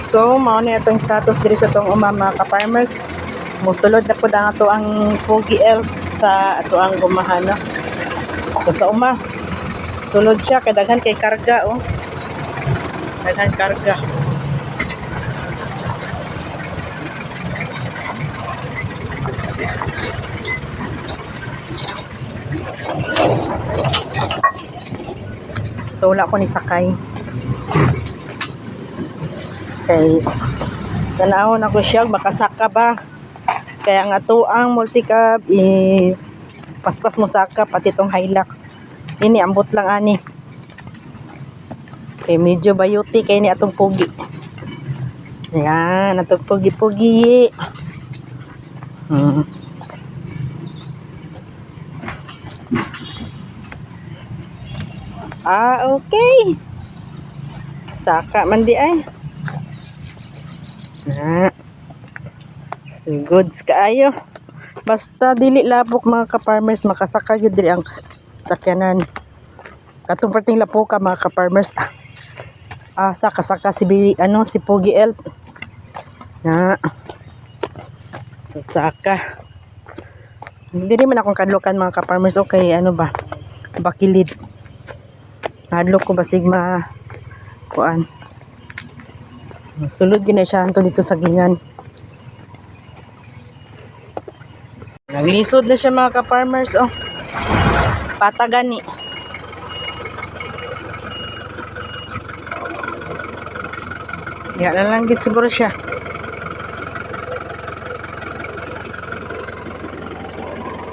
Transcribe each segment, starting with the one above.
So, mao ni atong status diri sa tong mga ka-farmers. Musulod na pud ang ato ang Pogi Elf sa ato ang gumahana. So, sa sulod siya kay daghan kay karga oh. Daghan karga. So wala ko ni sakay. Kay tanawon ako siya makasaka ba. Kaya nga to ang multi-cab is paspas mo saka pati tong Hilux. Ini ambot lang ani. Kay medyo bayuti kay ni atong pugi. Yan, atong pugi-pugi. Okay. Saka man di ay. So goods kaayo. Basta dili labok mga ka-farmers makasaka gyud diri ang sakyanan. Katong perting lapo ka mga ka-farmers. Saka si si Pogi Elf. So saka. Hindi rin man akong kadlokan mga ka-farmers okay bakilid. Hadlok ko basig kuan. Sulod gina siya anto dito sa gingan. Naglisod na siya mga ka-farmers oh. Patagani. Yan na lang gid siguro siya.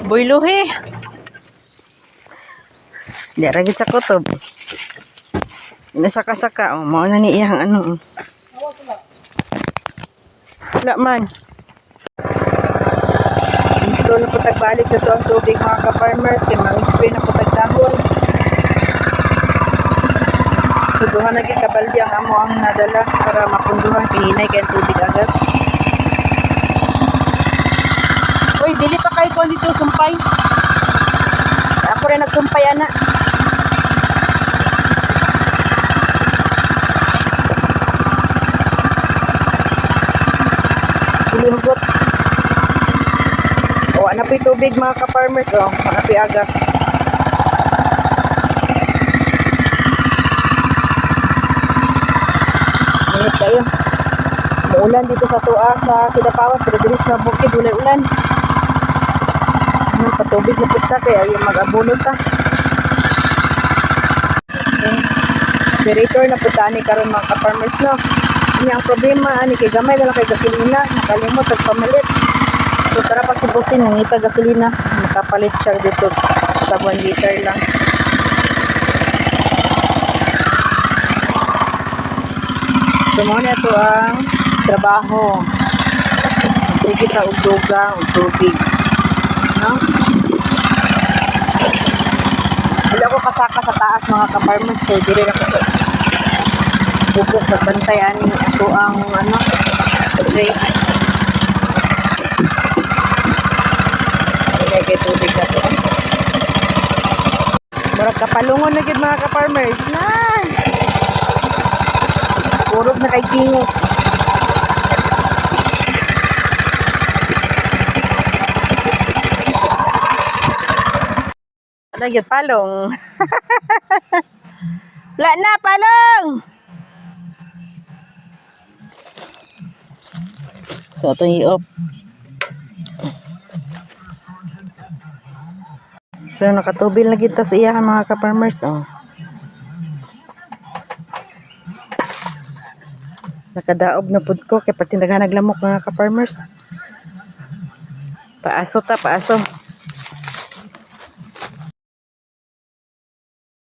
Boyluhi. Di ra gid sa kutob. Nasaka-saka oh, mao na ni iyang Wala man. Gusto na po tagbalik sa tuang tubig mga ka-farmers kaya mag-spray na po tagdahon. Suduhan na gid kabaldi ang amo ang nadala para mapunduhan kahinay kay tubig agas. Uy, dili pa kay ko dito sumpay. Ako rin nagsumpay ana. Hugot. Ana po'y tubig mga ka-farmers oh, ana po'y agas. Init kayo. Maulan dito sa tuwa sa Kidapawan pero dito sa bukid wala ulan. Patubig na punta kaya yung mag-abono ta. Generator na punta ni karon mga ka-farmers no. Ini ang problema ani kay gamay na lang kay gasolina, nakalimot og pamalit. So tara pa si Bosin nangita gasolina, nakapalit siya dito sa 1 liter lang. So mo na to ang trabaho. Sige ta og dugang og tubig. No? Wala ko kasaka sa taas mga ka-farmers kay dire na ko bukos na bantayan ito ang okay. Ilagay tubig na ito. Murag kapalungon na gid mga ka-farmers na. Purog na kay kingo. Ano yun, palong? Wala na, palong! So, ito i-off. So, nakatubil na kita sa iya mga ka-farmers. Oh. Nakadaob na pud ko. Kaya pati naghanaglamok mga ka-farmers. Paaso ta, paaso.